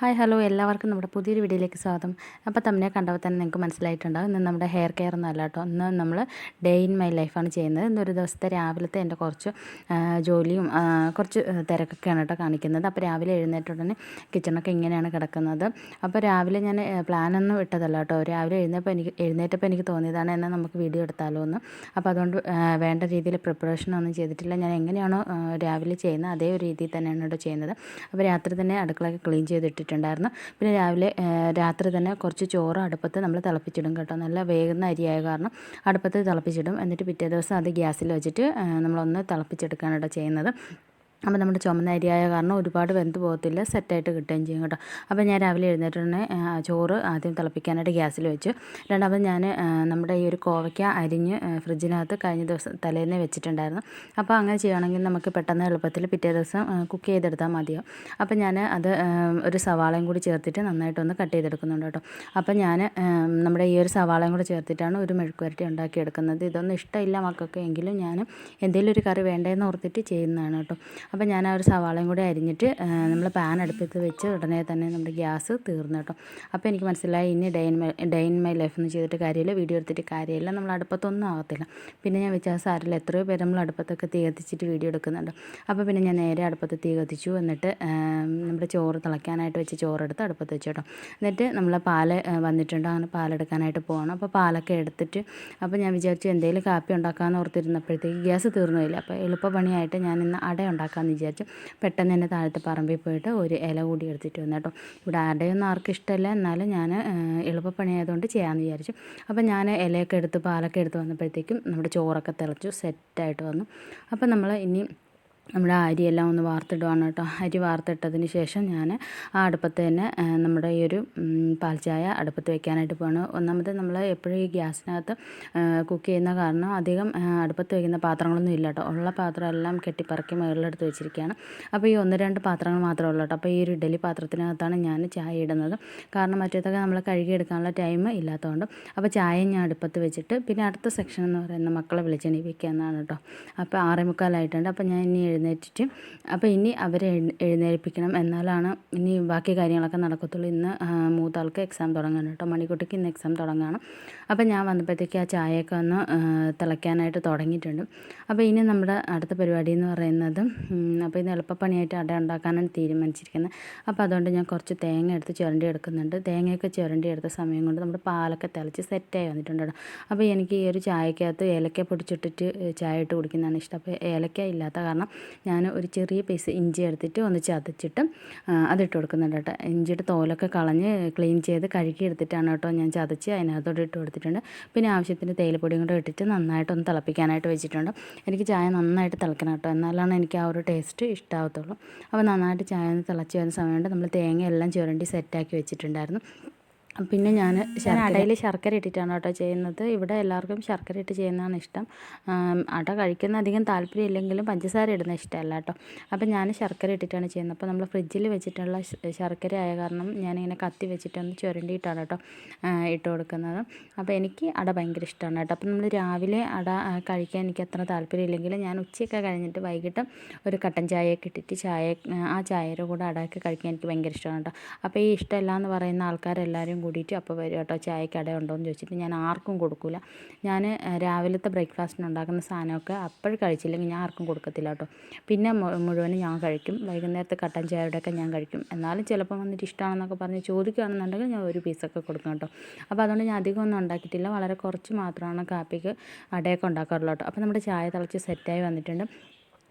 Hi hello എല്ലാവർക്കും നമ്മുടെ പുതിയൊരു വീഡിയോയിലേക്ക് സ്വാഗതം. അപ്പോൾ തമ്മിലെ കണ്ടപ്പോൾ തന്നെ നിങ്ങൾക്ക് മനസ്സിലായിട്ടുണ്ടാകും ഇന്ന് നമ്മുടെ ഹെയർ കെയർ ഒന്നും അല്ല കേട്ടോ. ഇന്ന് നമ്മൾ ഡേ ഇൻ മൈ ലൈഫാണ് ചെയ്യുന്നത്. ഇന്നൊരു ദിവസത്തെ രാവിലത്തെ എൻ്റെ കുറച്ച് ജോലിയും കുറച്ച് തിരക്കൊക്കെയാണ് കേട്ടോ കാണിക്കുന്നത്. അപ്പോൾ രാവിലെ എഴുന്നേറ്റ ഉടനെ കിച്ചണൊക്കെ ഇങ്ങനെയാണ് കിടക്കുന്നത്. അപ്പോൾ രാവിലെ ഞാൻ പ്ലാനൊന്നും ഇട്ടതല്ല കേട്ടോ. രാവിലെ എഴുന്നേറ്റപ്പോൾ എനിക്ക് തോന്നിയതാണ് എന്നാൽ നമുക്ക് വീഡിയോ എടുത്താലോ എന്ന്. അപ്പോൾ അതുകൊണ്ട് വേണ്ട രീതിയിൽ പ്രിപ്പറേഷനൊന്നും ചെയ്തിട്ടില്ല. ഞാൻ എങ്ങനെയാണോ രാവിലെ ചെയ്യുന്നത് അതേ ഒരു രീതിയിൽ തന്നെയാണ് കേട്ടോ ചെയ്യുന്നത്. അപ്പോൾ രാത്രി തന്നെ അടുക്കളയൊക്കെ ക്ലീൻ ചെയ്തിട്ട് ണ്ടായിരുന്നു. പിന്നെ രാത്രി തന്നെ കുറച്ച് ചോറ് അടുപ്പത്ത് നമ്മൾ തിളപ്പിച്ചിടും കേട്ടോ. നല്ല വേകുന്ന അരിയായ കാരണം അടുപ്പത്ത് തിളപ്പിച്ചിടും. എന്നിട്ട് പിറ്റേ ദിവസം അത് ഗ്യാസിൽ വെച്ചിട്ട് നമ്മളൊന്ന് തിളപ്പിച്ചെടുക്കുകയാണ് കേട്ടോ ചെയ്യുന്നത്. അപ്പോൾ നമ്മുടെ ചുമന്ന അരിയായ കാരണം ഒരുപാട് വെന്ത് പോകത്തില്ല, സെറ്റായിട്ട് കിട്ടുകയും ചെയ്യും കേട്ടോ. അപ്പോൾ ഞാൻ രാവിലെ എഴുന്നേറ്റ് തന്നെ ചോറ് ആദ്യം തിളപ്പിക്കാനായിട്ട് ഗ്യാസിൽ വെച്ചു. രണ്ടാമത് ഞാൻ നമ്മുടെ ഈ ഒരു കോവയ്ക്ക അരിഞ്ഞ് ഫ്രിഡ്ജിനകത്ത് കഴിഞ്ഞ ദിവസം തലേന്ന് വെച്ചിട്ടുണ്ടായിരുന്നു. അപ്പോൾ അങ്ങനെ ചെയ്യുകയാണെങ്കിൽ നമുക്ക് പെട്ടെന്ന് എളുപ്പത്തിൽ പിറ്റേ ദിവസം കുക്ക് ചെയ്തെടുത്താൽ മതിയോ. അപ്പോൾ ഞാൻ അത് ഒരു സവാളയും കൂടി ചേർത്തിട്ട് നന്നായിട്ടൊന്ന് കട്ട് ചെയ്തെടുക്കുന്നുണ്ട് കേട്ടോ. അപ്പോൾ ഞാൻ നമ്മുടെ ഈ ഒരു സവാളയും കൂടി ചേർത്തിട്ടാണ് ഒരു മെഴുക്കുവരട്ടി ഉണ്ടാക്കിയെടുക്കുന്നത്. ഇതൊന്നും ഇഷ്ടമില്ല മക്കൾക്ക്, എങ്കിലും ഞാൻ എന്തെങ്കിലും ഒരു കറി വേണ്ടതെന്ന് ഓർത്തിട്ട് ചെയ്യുന്നതാണ് കേട്ടോ. അപ്പോൾ ഞാൻ ആ ഒരു സവാളയും കൂടി അരിഞ്ഞിട്ട് നമ്മൾ പാൻ അടുപ്പത്ത് വെച്ച് ഉടനെ തന്നെ നമ്മുടെ ഗ്യാസ് തീർന്നു കേട്ടോ. അപ്പോൾ എനിക്ക് മനസ്സിലായി ഇനി ഡേ ഇൻ മൈ ലൈഫ് എന്ന് ചെയ്തിട്ട് കാര്യമില്ല, വീഡിയോ എടുത്തിട്ട് കാര്യമില്ല, നമ്മൾ അടുപ്പത്തൊന്നും ആകത്തില്ല. പിന്നെ ഞാൻ വെച്ചാൽ സാരില്ല, എത്രയോ പേര് നമ്മൾ അടുപ്പത്തൊക്കെ തീ കത്തിച്ചിട്ട് വീഡിയോ എടുക്കുന്നുണ്ട്. അപ്പോൾ പിന്നെ ഞാൻ നേരെ അടുപ്പത്ത് തീ കത്തിച്ചു. എന്നിട്ട് നമ്മുടെ ചോറ് തിളയ്ക്കാനായിട്ട് വെച്ച് ചോറെടുത്ത് അടുപ്പത്ത് വെച്ചു കേട്ടോ. എന്നിട്ട് നമ്മൾ പാല് വന്നിട്ടുണ്ട്, അങ്ങനെ പാലെടുക്കാനായിട്ട് പോകണം. അപ്പോൾ പാലൊക്കെ എടുത്തിട്ട് അപ്പോൾ ഞാൻ വിചാരിച്ചു എന്തെങ്കിലും കാപ്പി ഉണ്ടാക്കാമെന്ന് ഓർത്തിരുന്നപ്പോഴത്തേക്ക് ഗ്യാസ് തീർന്നില്ല. അപ്പോൾ എളുപ്പപ്പണിയായിട്ട് ഞാൻ ഇന്ന് അട ഉണ്ടാക്കാമെന്ന് വിചാരിച്ചു. പെട്ടെന്ന് തന്നെ താഴത്തെ പറമ്പിൽ പോയിട്ട് ഒരു ഇല കൂടി എടുത്തിട്ട് വന്നു കേട്ടോ. ഇവിടെ അടയൊന്നും ആർക്കും ഇഷ്ടമല്ല, എന്നാലും ഞാൻ എളുപ്പപ്പണിയായതുകൊണ്ട് ചെയ്യാമെന്ന് വിചാരിച്ചു. അപ്പോൾ ഞാൻ ഇലയൊക്കെ എടുത്ത് പാലൊക്കെ എടുത്ത് വന്നപ്പോഴത്തേക്കും നമ്മുടെ ചോറൊക്കെ തിളച്ചു സെറ്റായിട്ട് വന്നു. അപ്പോൾ നമ്മൾ ഇനി നമ്മുടെ അരിയെല്ലാം ഒന്ന് വാർത്തിടുവാണ് കേട്ടോ. അരി വാർത്തിട്ടതിന് ശേഷം ഞാൻ ആ അടുപ്പത്ത് തന്നെ നമ്മുടെ ഈ ഒരു പാൽച്ചായ അടുപ്പത്ത് വെക്കാനായിട്ട് പോവാണ്. ഒന്നാമത് നമ്മൾ എപ്പോഴും ഈ ഗ്യാസിനകത്ത് കുക്ക് ചെയ്യുന്ന കാരണം അധികം അടുപ്പത്ത് വയ്ക്കുന്ന പാത്രങ്ങളൊന്നും ഇല്ല കേട്ടോ. ഉള്ള പാത്രമെല്ലാം കെട്ടിപ്പറക്കി മുകളിലെടുത്ത് വെച്ചിരിക്കുകയാണ്. അപ്പോൾ ഈ 1-2 പാത്രങ്ങൾ മാത്രമേ ഉള്ളൂ കേട്ടോ. അപ്പോൾ ഈ ഒരു ഇഡലി പാത്രത്തിനകത്താണ് ഞാൻ ചായ ഇടുന്നത്. കാരണം മറ്റേതൊക്കെ നമ്മൾ കഴുകിയെടുക്കാനുള്ള ടൈം ഇല്ലാത്തതുകൊണ്ട്. അപ്പോൾ ചായ ഞാൻ അടുപ്പത്ത് വെച്ചിട്ട് പിന്നെ അടുത്ത സെക്ഷൻ എന്ന് പറയുന്നത് മക്കളെ വിളിച്ചെണി വയ്ക്കാമെന്നാണ് കേട്ടോ. അപ്പോൾ 6:45 അപ്പോൾ ഞാൻ ഇനി എഴുന്നേറ്റിട്ട് അപ്പോൾ ഇനി അവരെ എഴുന്നേൽപ്പിക്കണം, എന്നാലാണ് ഇനി ബാക്കി കാര്യങ്ങളൊക്കെ നടക്കത്തുള്ളൂ. ഇന്ന് മൂത്താൾക്ക് എക്സാം തുടങ്ങുകയാണ് കേട്ടോ. മണിക്കുട്ടിക്ക് ഇന്ന് എക്സാം തുടങ്ങുകയാണ്. അപ്പോൾ ഞാൻ വന്നപ്പോഴത്തേക്ക് ആ ചായയൊക്കെ ഒന്ന് തിളയ്ക്കാനായിട്ട് തുടങ്ങിയിട്ടുണ്ട്. അപ്പോൾ ഇനി നമ്മുടെ അടുത്ത പരിപാടി എന്ന് പറയുന്നത് അപ്പോൾ ഇന്ന് എളുപ്പപ്പണിയായിട്ട് അട ഉണ്ടാക്കാനാണ് തീരുമാനിച്ചിരിക്കുന്നത്. അപ്പോൾ അതുകൊണ്ട് ഞാൻ കുറച്ച് തേങ്ങ എടുത്ത് ചുരണ്ടി എടുക്കുന്നുണ്ട്. തേങ്ങയൊക്കെ ചുരണ്ടി എടുത്ത സമയം കൊണ്ട് നമ്മുടെ പാലൊക്കെ തിളച്ച് സെറ്റായി വന്നിട്ടുണ്ട് കേട്ടോ. അപ്പോൾ എനിക്ക് ഈ ഒരു ചായക്കകത്ത് ഏലക്ക പൊടിച്ചിട്ടിട്ട് ചായ ഇട്ട് കുടിക്കുന്നതാണ് ഇഷ്ടം. അപ്പോൾ ഏലക്ക ഇല്ലാത്ത കാരണം ഞാൻ ഒരു ചെറിയ പീസ് ഇഞ്ചി എടുത്തിട്ട് ഒന്ന് ചതച്ചിട്ട് അതിട്ട് കൊടുക്കുന്നുണ്ട് കേട്ടോ. ഇഞ്ചിയുടെ തോലൊക്കെ കളഞ്ഞ് ക്ലീൻ ചെയ്ത് കഴുകി എടുത്തിട്ടാണ് കേട്ടോ ഞാൻ ചതച്ച് അതിനകത്തോട്ട് ഇട്ട് കൊടുത്തിട്ടുണ്ട്. പിന്നെ ആവശ്യത്തിന് തേയിലപ്പൊടിയും കൂടെ ഇട്ടിട്ട് നന്നായിട്ടൊന്ന് തിളപ്പിക്കാനായിട്ട് വെച്ചിട്ടുണ്ട്. എനിക്ക് ചായ നന്നായിട്ട് തിളക്കണം കേട്ടോ, എന്നാലാണ് എനിക്ക് ആ ഒരു ടേസ്റ്റ് ഇഷ്ടമാകത്തുള്ളൂ. അപ്പോൾ നന്നായിട്ട് ചായ ഒന്ന് തിളച്ച് വരുന്ന സമയത്ത് നമ്മൾ തേങ്ങ എല്ലാം ചുരണ്ടി സെറ്റാക്കി വെച്ചിട്ടുണ്ടായിരുന്നു. പിന്നെ ഞാൻ അടയിൽ ശർക്കര ഇട്ടിട്ടാണ് കേട്ടോ ചെയ്യുന്നത്. ഇവിടെ എല്ലാവർക്കും ശർക്കര ഇട്ട് ചെയ്യുന്നതാണ് ഇഷ്ടം. അട കഴിക്കുന്ന അധികം താല്പര്യം ഇല്ലെങ്കിലും പഞ്ചസാര ഇടുന്ന ഇഷ്ടമല്ല കേട്ടോ. അപ്പോൾ ഞാൻ ശർക്കര ഇട്ടിട്ടാണ് ചെയ്യുന്നത്. അപ്പോൾ നമ്മൾ ഫ്രിഡ്ജിൽ വെച്ചിട്ടുള്ള ശർക്കര ആയ കാരണം ഞാനിങ്ങനെ കത്തി വെച്ചിട്ടൊന്ന് ചുരണ്ടിയിട്ടാണ് കേട്ടോ ഇട്ട് കൊടുക്കുന്നത്. അപ്പോൾ എനിക്ക് അട ഭയങ്കര ഇഷ്ടമാണ് കേട്ടോ. അപ്പോൾ നമ്മൾ രാവിലെ അട കഴിക്കാൻ എനിക്ക് അത്ര താല്പര്യം ഇല്ലെങ്കിലും ഞാൻ ഉച്ചയൊക്കെ കഴിഞ്ഞിട്ട് വൈകിട്ട് ഒരു കട്ടൻ ചായയൊക്കെ ഇട്ടിട്ട് ആ ചായയുടെ കൂടെ അടയൊക്കെ കഴിക്കാൻ എനിക്ക് ഭയങ്കര ഇഷ്ടമാണ് കേട്ടോ. അപ്പോൾ ഈ ഇഷ്ടമല്ല എന്ന് പറയുന്ന ആൾക്കാരെല്ലാവരും കൂടിയിട്ട് അപ്പോൾ വരും കേട്ടോ. ചായക്ക് അട ഉണ്ടോ എന്ന് ചോദിച്ചിട്ട് ഞാൻ ആർക്കും കൊടുക്കില്ല. ഞാൻ രാവിലത്തെ ബ്രേക്ക്ഫാസ്റ്റിന് ഉണ്ടാക്കുന്ന സാധനമൊക്കെ അപ്പോഴും കഴിച്ചില്ലെങ്കിൽ ഞാൻ ആർക്കും കൊടുക്കത്തില്ല കേട്ടോ. പിന്നെ മുഴുവനും ഞാൻ കഴിക്കും. വൈകുന്നേരത്തെ കട്ടൻ ചായയുടെയൊക്കെ ഞാൻ കഴിക്കും. എന്നാലും ചിലപ്പോൾ വന്നിട്ട് ഇഷ്ടമാണെന്നൊക്കെ പറഞ്ഞ് ചോദിക്കുകയാണെന്നുണ്ടെങ്കിൽ ഞാൻ ഒരു പീസൊക്കെ കൊടുക്കും കേട്ടോ. അപ്പോൾ അതുകൊണ്ട് ഞാൻ അധികം ഒന്നും ഉണ്ടാക്കിയിട്ടില്ല, വളരെ കുറച്ച് മാത്രമാണ് കാപ്പിക്ക് അടയൊക്കെ ഉണ്ടാക്കാറുള്ളൂ കേട്ടോ. അപ്പോൾ നമ്മുടെ ചായ തിളച്ച് സെറ്റായി വന്നിട്ടുണ്ട്.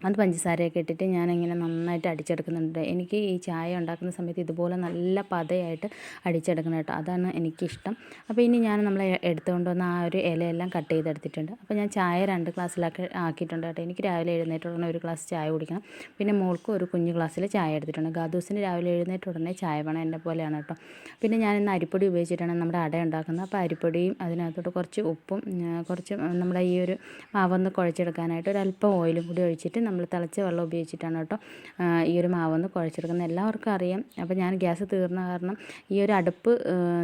അത് പഞ്ചസാരയൊക്കെ ഇട്ടിട്ട് ഞാനിങ്ങനെ നന്നായിട്ട് അടിച്ചെടുക്കുന്നുണ്ട്. എനിക്ക് ഈ ചായ ഉണ്ടാക്കുന്ന സമയത്ത് ഇതുപോലെ നല്ല പതയായിട്ട് അടിച്ചെടുക്കണം കേട്ടോ, അതാണ് എനിക്കിഷ്ടം. അപ്പോൾ ഇനി നമ്മൾ എടുത്തുകൊണ്ട് വന്ന ആ ഒരു ഇലയെല്ലാം കട്ട് ചെയ്തെടുത്തിട്ടുണ്ട്. അപ്പോൾ ഞാൻ ചായ 2 ഗ്ലാസ്സിലൊക്കെ ആക്കിയിട്ടുണ്ട് കേട്ടോ. എനിക്ക് രാവിലെ എഴുന്നേറ്റ് ഉടനെ ഒരു ഗ്ലാസ് ചായ കുടിക്കണം. പിന്നെ മോൾക്ക് ഒരു കുഞ്ഞു ഗ്ലാസ്സിൽ ചായ എടുത്തിട്ടുണ്ട്. ഗാദൂസിന് രാവിലെ എഴുന്നേറ്റ് ഉടനെ ചായ വേണം, എന്നെ പോലെയാണ് കേട്ടോ. പിന്നെ ഞാനിന്ന് അരിപ്പൊടി ഉപയോഗിച്ചിട്ടാണ് നമ്മുടെ അട ഉണ്ടാക്കുന്നത്. അപ്പോൾ അരിപ്പൊടിയും അതിനകത്തോട്ട് കുറച്ച് ഉപ്പും കുറച്ച് നമ്മുടെ ഈ ഒരു മാവൊന്ന് കുഴച്ചെടുക്കാനായിട്ട് ഒരല്പം ഓയിലും കൂടി ഒഴിച്ചിട്ട് നമ്മൾ തിളച്ച വെള്ളം ഉപയോഗിച്ചിട്ടാണ് കേട്ടോ ഈ ഒരു മാവൊന്ന് കുഴച്ചെടുക്കുന്നത്. എല്ലാവർക്കും അറിയാം. അപ്പോൾ ഞാൻ ഗ്യാസ് തീർന്ന കാരണം ഈ ഒരു അടുപ്പ്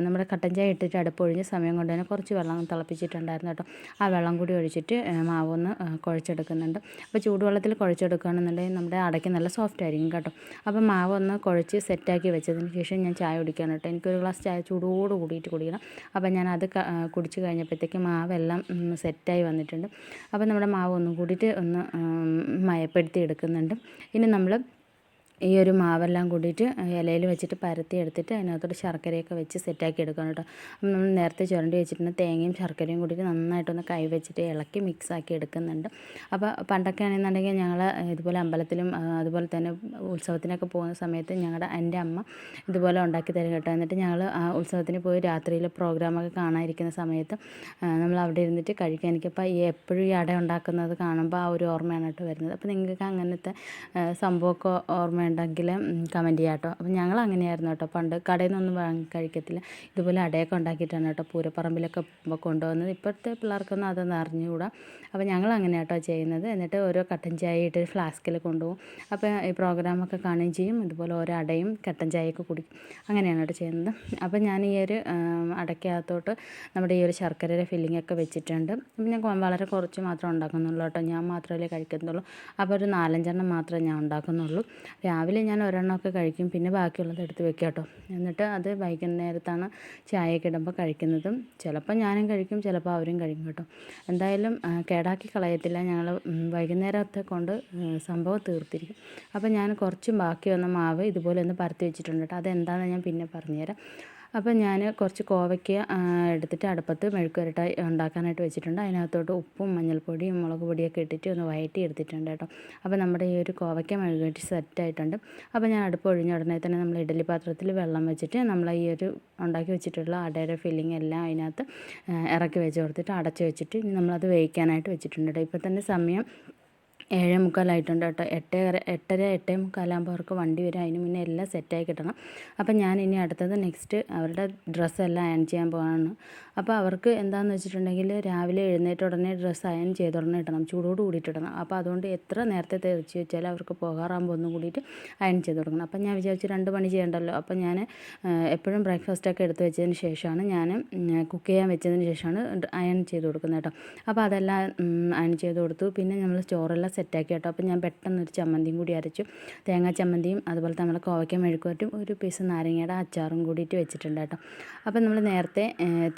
നമ്മുടെ കട്ടൻ ചായ ഇട്ടിട്ട് അടുപ്പ് ഒഴിഞ്ഞ സമയം കൊണ്ട് തന്നെ കുറച്ച് വെള്ളം തിളപ്പിച്ചിട്ടുണ്ടായിരുന്നു കേട്ടോ. ആ വെള്ളം കൂടി ഒഴിച്ചിട്ട് മാവൊന്ന് കുഴച്ചെടുക്കുന്നുണ്ട്. അപ്പോൾ ചൂടുവെള്ളത്തിൽ കുഴച്ചെടുക്കുകയാണെന്നുണ്ടെങ്കിൽ നമ്മുടെ അടയ്ക്ക് നല്ല സോഫ്റ്റ് ആയിരിക്കും കേട്ടോ. അപ്പോൾ മാവൊന്ന് കുഴച്ച് സെറ്റാക്കി വെച്ചതിന് ശേഷം ഞാൻ ചായ കുടിക്കാൻ കേട്ടോ. എനിക്കൊരു ഗ്ലാസ് ചായ ചൂടോട് കൂടിയിട്ട് കുടിക്കണം. അപ്പോൾ ഞാൻ അത് കുടിച്ച് കഴിഞ്ഞപ്പോഴത്തേക്ക് മാവെല്ലാം സെറ്റായി വന്നിട്ടുണ്ട്. അപ്പോൾ നമ്മുടെ മാവ് ഒന്നും കൂടിയിട്ട് ഒന്ന് മയപ്പെടുത്തി എടുക്കുന്നുണ്ട്. ഇനി നമ്മൾ ഈ ഒരു മാവെല്ലാം കൂടിയിട്ട് ഇലയിൽ വെച്ചിട്ട് പരത്തി എടുത്തിട്ട് അതിനകത്തോട്ട് ശർക്കരയൊക്കെ വെച്ച് സെറ്റാക്കി എടുക്കണം കേട്ടോ. അപ്പം നമ്മൾ നേരത്തെ ചുരണ്ടി വെച്ചിട്ടുണ്ട് തേങ്ങയും ശർക്കരയും കൂടിയിട്ട് നന്നായിട്ടൊന്ന് കൈ വെച്ചിട്ട് ഇളക്കി മിക്സാക്കി എടുക്കുന്നുണ്ട്. അപ്പോൾ പണ്ടൊക്കെ ആണെന്നുണ്ടെങ്കിൽ ഞങ്ങൾ ഇതുപോലെ അമ്പലത്തിലും അതുപോലെ തന്നെ ഉത്സവത്തിനൊക്കെ പോകുന്ന സമയത്ത് എൻ്റെ അമ്മ ഇതുപോലെ ഉണ്ടാക്കി തരും കേട്ടോ. എന്നിട്ട് ഞങ്ങൾ ആ ഉത്സവത്തിന് പോയി രാത്രിയിൽ പ്രോഗ്രാമൊക്കെ കാണാതിരിക്കുന്ന സമയത്ത് നമ്മൾ അവിടെ ഇരുന്നിട്ട് കഴിക്കാൻ. എനിക്കപ്പോൾ എപ്പോഴും ഈ അട ഉണ്ടാക്കുന്നത് കാണുമ്പോൾ ആ ഒരു ഓർമ്മയാണ് കേട്ടോ വരുന്നത്. അപ്പോൾ നിങ്ങൾക്ക് അങ്ങനത്തെ സംഭവമൊക്കെ ഓർമ്മയുണ്ടെങ്കിൽ കമൻറ്റ് ചെയ്യാം കേട്ടോ. അപ്പം ഞങ്ങൾ അങ്ങനെയായിരുന്നു കേട്ടോ. പണ്ട് കടയിൽ നിന്നൊന്നും വാങ്ങി കഴിക്കത്തില്ല. ഇതുപോലെ അടയൊക്കെ ഉണ്ടാക്കിയിട്ടാണ് കേട്ടോ പൂരപ്പറമ്പിലൊക്കെ കൊണ്ടുവന്നത്. ഇപ്പോഴത്തെ പിള്ളേർക്കൊന്നും അതൊന്നും അറിഞ്ഞുകൂടാ. അപ്പോൾ ഞങ്ങൾ അങ്ങനെ കേട്ടോ ചെയ്യുന്നത്. എന്നിട്ട് ഓരോ കട്ടൻ ചായ ഇട്ട് ഫ്ലാസ്കിൽ കൊണ്ടുപോകും. അപ്പോൾ ഈ പ്രോഗ്രാമൊക്കെ കാണുകയും ചെയ്യും. ഇതുപോലെ ഓരോ അടയും കട്ടൻ ചായയൊക്കെ കുടിക്കും. അങ്ങനെയാണ് കേട്ടോ ചെയ്യുന്നത്. അപ്പോൾ ഞാൻ ഈ ഒരു അടയ്ക്കകത്തോട്ട് നമ്മുടെ ഈ ഒരു ശർക്കരയുടെ ഫില്ലിങ്ങൊക്കെ വെച്ചിട്ടുണ്ട്. അപ്പം ഞാൻ വളരെ കുറച്ച് മാത്രമേ ഉണ്ടാക്കുന്നുള്ളൂ കേട്ടോ. ഞാൻ മാത്രമല്ലേ കഴിക്കുന്നുള്ളൂ. അപ്പോൾ ഒരു 4-5 എണ്ണം മാത്രമേ ഞാൻ ഉണ്ടാക്കുന്നുള്ളൂ. രാവിലെ ഞാൻ ഒരെണ്ണമൊക്കെ കഴിക്കും. പിന്നെ ബാക്കിയുള്ളത് എടുത്ത് വെക്കാം കേട്ടോ. എന്നിട്ട് അത് വൈകുന്നേരത്താണ് ചായയൊക്കെ ഇടുമ്പോൾ കഴിക്കുന്നതും. ചിലപ്പോൾ ഞാനും കഴിക്കും, ചിലപ്പോൾ അവരും കഴിക്കും കേട്ടോ. എന്തായാലും കേടാക്കി കളയത്തില്ല. ഞങ്ങൾ വൈകുന്നേരത്തെ കൊണ്ട് സംഭവം തീർത്തിരിക്കും. അപ്പോൾ ഞാൻ കുറച്ച് ബാക്കി വന്ന മാവ് ഇതുപോലെ ഒന്ന് പരത്തി വെച്ചിട്ടുണ്ട് കേട്ടോ. അതെന്താണെന്ന് ഞാൻ പിന്നെ പറഞ്ഞുതരാം. അപ്പോൾ ഞാൻ കുറച്ച് കോവയ്ക്ക എടുത്തിട്ട് അടുപ്പത്ത് മെഴുക്കുവരട്ട ഉണ്ടാക്കാനായിട്ട് വെച്ചിട്ടുണ്ട്. അതിനകത്തോട്ട് ഉപ്പും മഞ്ഞൾപ്പൊടിയും മുളക് പൊടിയൊക്കെ ഇട്ടിട്ട് ഒന്ന് വഴറ്റി എടുത്തിട്ടുണ്ട് കേട്ടോ. അപ്പോൾ നമ്മുടെ ഈ ഒരു കോവയ്ക്ക മെഴുകുവരട്ടി സെറ്റായിട്ടുണ്ട്. അപ്പോൾ ഞാൻ അടുപ്പ് ഒഴിഞ്ഞ ഉടനെ തന്നെ നമ്മൾ ഇഡ്ഡലി പാത്രത്തിൽ വെള്ളം വെച്ചിട്ട് നമ്മൾ ഈ ഒരു ഉണ്ടാക്കി വെച്ചിട്ടുള്ള അടയുടെ ഫില്ലിങ് എല്ലാം അതിനകത്ത് ഇറക്കി വെച്ച് കൊടുത്തിട്ട് അടച്ച് വെച്ചിട്ട് നമ്മളത് വേവിക്കാനായിട്ട് വെച്ചിട്ടുണ്ട് കേട്ടോ. ഇപ്പോൾ തന്നെ സമയം 7:45 കേട്ടോ. 8:45 അവർക്ക് വണ്ടി വരും. അതിന് മുന്നേ എല്ലാം സെറ്റായി കിട്ടണം. അപ്പം ഞാൻ ഇനി അടുത്തത് നെക്സ്റ്റ് അവരുടെ ഡ്രസ്സെല്ലാം അയൺ ചെയ്യാൻ പോകാനാണ്. അപ്പോൾ അവർക്ക് എന്താണെന്ന് വെച്ചിട്ടുണ്ടെങ്കിൽ രാവിലെ എഴുന്നേറ്റ ഉടനെ ഡ്രസ്സ് അയൺ ചെയ്ത ഉടനെ ഇടണം, ചൂടോട് കൂടിയിട്ട് ഇടണം. അപ്പോൾ അതുകൊണ്ട് എത്ര നേരത്തെ തെറിച്ച് വെച്ചാൽ അവർക്ക് പോകാറാകുമ്പോൾ ഒന്നും കൂടിയിട്ട് അയൺ ചെയ്ത് കൊടുക്കണം. അപ്പം ഞാൻ വിചാരിച്ചു 2 പണി ചെയ്യണ്ടല്ലോ. അപ്പം ഞാൻ എപ്പോഴും ബ്രേക്ക്ഫാസ്റ്റൊക്കെ എടുത്ത് വെച്ചതിന് ശേഷമാണ് ഞാൻ കുക്ക് ചെയ്യാൻ വെച്ചതിന് ശേഷമാണ് അയൺ ചെയ്ത് കൊടുക്കുന്നത് കേട്ടോ. അപ്പോൾ അതെല്ലാം അയൺ ചെയ്ത് കൊടുത്തു. പിന്നെ നമ്മൾ ചോറെല്ലാം സെറ്റാക്കി കേട്ടോ. അപ്പോൾ ഞാൻ പെട്ടെന്നൊരു ചമ്മന്തിയും കൂടി അരച്ചു. തേങ്ങാ ചമ്മന്തിയും അതുപോലെ നമ്മൾ കോവയ്ക്ക മെഴുക്കുവരട്ടും ഒരു പീസ് നാരങ്ങയുടെ അച്ചാറും കൂടിയിട്ട് വെച്ചിട്ടുണ്ട് കേട്ടോ. അപ്പോൾ നമ്മൾ നേരത്തെ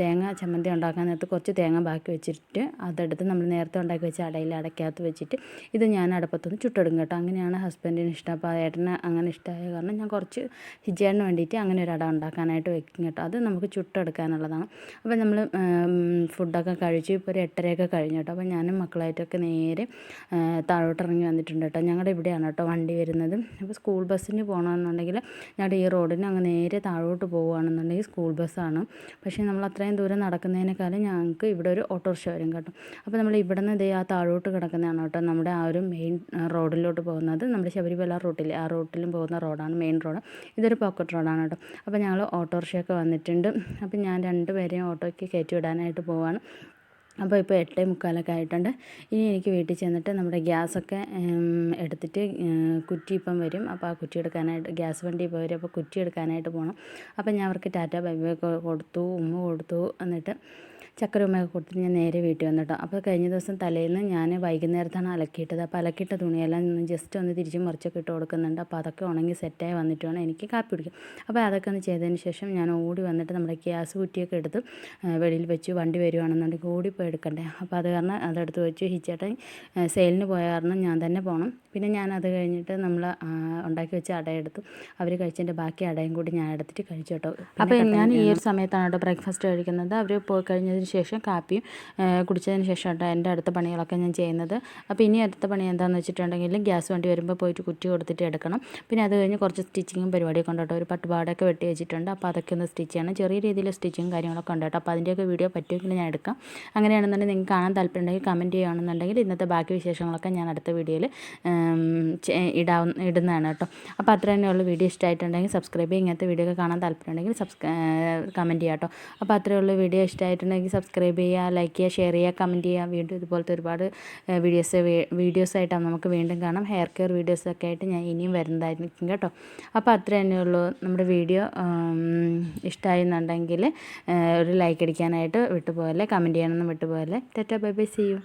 തേങ്ങ ചമ്മന്തി ഉണ്ടാക്കാൻ നേരത്ത് കുറച്ച് തേങ്ങ ബാക്കി വെച്ചിട്ട് അതെടുത്ത് നമ്മൾ നേരത്തെ ഉണ്ടാക്കി വെച്ച അടയിൽ അടയ്ക്കകത്ത് വെച്ചിട്ട് ഇത് ഞാൻ അടുപ്പത്തൊന്ന് ചുട്ടെടുക്കും കേട്ടോ. അങ്ങനെയാണ് ഹസ്ബൻഡിന് ഇഷ്ടം. അപ്പോൾ ഏട്ടന് അങ്ങനെ ഇഷ്ടമായ കാരണം ഞാൻ കുറച്ച് ഹിജേറിന് വേണ്ടിയിട്ട് അങ്ങനെ ഒരു അട ഉണ്ടാക്കാനായിട്ട് വെക്കും കേട്ടോ. അത് നമുക്ക് ചുട്ടെടുക്കാനുള്ളതാണ്. അപ്പോൾ നമ്മൾ ഫുഡൊക്കെ കഴിച്ചു. ഇപ്പോൾ ഒരു 8:30 കഴിഞ്ഞു കേട്ടോ. അപ്പോൾ ഞാനും മക്കളായിട്ടൊക്കെ നേരെ താഴോട്ടിറങ്ങി വന്നിട്ടുണ്ട് കേട്ടോ. ഞങ്ങളുടെ ഇവിടെയാണ് കേട്ടോ വണ്ടി വരുന്നത്. അപ്പോൾ സ്കൂൾ ബസ്സിന് പോകണമെന്നുണ്ടെങ്കിൽ ഞങ്ങളുടെ ഈ റോഡിന് അങ്ങ് നേരെ താഴോട്ട് പോവുകയാണെന്നുണ്ടെങ്കിൽ സ്കൂൾ ബസ്സാണ്. പക്ഷേ നമ്മൾ അത്രയും ദൂരം നടക്കുന്നതിനേക്കാളും ഞങ്ങൾക്ക് ഇവിടെ ഒരു ഓട്ടോറിക്ഷ വരും കേട്ടോ. അപ്പോൾ നമ്മൾ ഇവിടെ നിന്ന് ഇതേ ആ താഴോട്ട് കിടക്കുന്നതാണ് കേട്ടോ നമ്മുടെ ആ ഒരു മെയിൻ റോഡിലോട്ട് പോകുന്നത്. നമ്മുടെ ശബരിമല റൂട്ടിൽ ആ റൂട്ടിലും പോകുന്ന റോഡാണ്, മെയിൻ റോഡ്. ഇതൊരു പോക്കറ്റ് റോഡാണ് കേട്ടോ. അപ്പോൾ ഞങ്ങൾ ഓട്ടോറിക്ഷയൊക്കെ വന്നിട്ടുണ്ട്. അപ്പോൾ ഞാൻ 2 പേരെയും ഓട്ടോയ്ക്ക് കയറ്റി വിടാനായിട്ട് പോവാണ്. അപ്പോൾ ഇപ്പോൾ 8:45 ആയിട്ടുണ്ട്. ഇനി എനിക്ക് വീട്ടിൽ ചെന്നിട്ട് നമ്മുടെ ഗ്യാസൊക്കെ എടുത്തിട്ട് കുറ്റി ഇപ്പം വരും. അപ്പോൾ ആ കുറ്റി എടുക്കാനായിട്ട് ഗ്യാസ് വണ്ടി ഇപ്പോൾ വരും. അപ്പോൾ കുറ്റി എടുക്കാനായിട്ട് പോകണം. അപ്പോൾ ഞാൻ അവർക്ക് ടാറ്റ ബൈ ബൈ കൊടുത്തു, ഉമ്മ കൊടുത്തു. എന്നിട്ട് ചക്കര ഉമ്മയൊക്കെ കൊടുത്തിട്ട് ഞാൻ നേരെ വീട്ടിൽ വന്നിട്ടോ. അപ്പോൾ കഴിഞ്ഞ ദിവസം തലേന്ന് ഞാൻ വൈകുന്നേരത്താണ് അലക്കിയിട്ടത്. അപ്പോൾ അലക്കിയിട്ട തുണിയെല്ലാം ജസ്റ്റ് ഒന്ന് തിരിച്ചും മറിച്ചൊക്കെ ഇട്ട് കൊടുക്കുന്നുണ്ട്. അപ്പോൾ അതൊക്കെ ഉണങ്ങി സെറ്റായി വന്നിട്ട് വേണം എനിക്ക് കാപ്പി കുടിക്കും. അപ്പോൾ അതൊക്കെ ഒന്ന് ചെയ്തതിന് ശേഷം ഞാൻ ഓടി വന്നിട്ട് നമ്മുടെ ഗ്യാസ് കുറ്റിയൊക്കെ എടുത്ത് വെളിയിൽ വെച്ചു. വണ്ടി വരുവാണെന്നുണ്ടെങ്കിൽ ഓടിപ്പോയി എടുക്കണ്ടേ. അപ്പോൾ അത് കാരണം അതെടുത്ത് വെച്ചു. ഹിച്ചേട്ടൻ സെയിലിന് പോയ കാരണം ഞാൻ തന്നെ പോകണം. പിന്നെ ഞാൻ അത് കഴിഞ്ഞിട്ട് നമ്മൾ ഉണ്ടാക്കി വെച്ച അട എടുത്തു. അവർ കഴിച്ചതിൻ്റെ ബാക്കി അടയും കൂടി ഞാൻ എടുത്തിട്ട് കഴിച്ചു കേട്ടോ. അപ്പോൾ ഞാൻ ഈ ഒരു സമയത്താണ് കേട്ടോ ബ്രേക്ക്ഫാസ്റ്റ് കഴിക്കുന്നത്. അവർ പോയി കഴിഞ്ഞതിന് ശേഷം കാപ്പിയും കുടിച്ചതിന് ശേഷം കേട്ടോ എൻ്റെ അടുത്ത പണികളൊക്കെ ഞാൻ ചെയ്യുന്നത്. അപ്പോൾ ഇനി അടുത്ത പണി എന്താണെന്ന് വെച്ചിട്ടുണ്ടെങ്കിൽ ഗ്യാസ് വണ്ടി വരുമ്പോൾ പോയിട്ട് കുറ്റി കൊടുത്തിട്ട് എടുക്കണം. പിന്നെ അത് കഴിഞ്ഞ് കുറച്ച് സ്റ്റിച്ചിങ്ങും പരിപാടിയൊക്കെ ഉണ്ട് കേട്ടോ. ഒരു പട്ടുപാടൊക്കെ വെട്ടി വെച്ചിട്ടുണ്ട്. അപ്പോൾ അതൊക്കെ ഒന്ന് സ്റ്റിച്ച് ചെയ്യണം. ചെറിയ രീതിയിൽ സ്റ്റിച്ചിങ് കാര്യങ്ങളൊക്കെ ഉണ്ട് കേട്ടോ. അപ്പോൾ അതിൻ്റെയൊക്കെ വീഡിയോ പറ്റുമെങ്കിൽ ഞാൻ എടുക്കാം. അങ്ങനെയാണെന്നുണ്ടെങ്കിൽ നിങ്ങൾക്ക് കാണാൻ താല്പര്യമുണ്ടെങ്കിൽ കമൻറ്റ് ചെയ്യുകയാണെന്നുണ്ടെങ്കിൽ ഇന്നത്തെ ബാക്കി വിശേഷങ്ങളൊക്കെ ഞാൻ അടുത്ത വീഡിയോയിൽ ഇടുന്നതാണ് കേട്ടോ. അപ്പോൾ അത്ര തന്നെയുള്ള വീഡിയോ ഇഷ്ടമായിട്ടുണ്ടെങ്കിൽ സബ്സ്ക്രൈബ് ചെയ്യുക. ഇങ്ങനത്തെ വീഡിയോ ഒക്കെ കാണാൻ താല്പര്യമുണ്ടെങ്കിൽ കമൻറ്റ് ചെയ്യാം കേട്ടോ. അപ്പോൾ അത്രയുള്ള വീഡിയോ ഇഷ്ടമായിട്ടുണ്ടെങ്കിൽ സബ്സ്ക്രൈബ് ചെയ്യുക, ലൈക്ക് ചെയ്യുക, ഷെയർ ചെയ്യുക, കമൻറ്റ് ചെയ്യുക. വീണ്ടും ഇതുപോലത്തെ ഒരുപാട് വീഡിയോസായിട്ടാണ് നമുക്ക് വീണ്ടും കാണാം. ഹെയർ കെയർ വീഡിയോസൊക്കെ ആയിട്ട് ഞാൻ ഇനിയും വരുന്നതായിരിക്കും കേട്ടോ. അപ്പോൾ അത്ര തന്നെയുള്ളൂ. നമ്മുടെ വീഡിയോ ഇഷ്ടമായി എന്നുണ്ടെങ്കിൽ ഒരു ലൈക്ക് അടിക്കാനായിട്ട് വിട്ടുപോകല്ലേ, കമൻറ്റ് ചെയ്യണമെന്ന് വിട്ടുപോകല്ലേ. Ta ta bye bye, see U.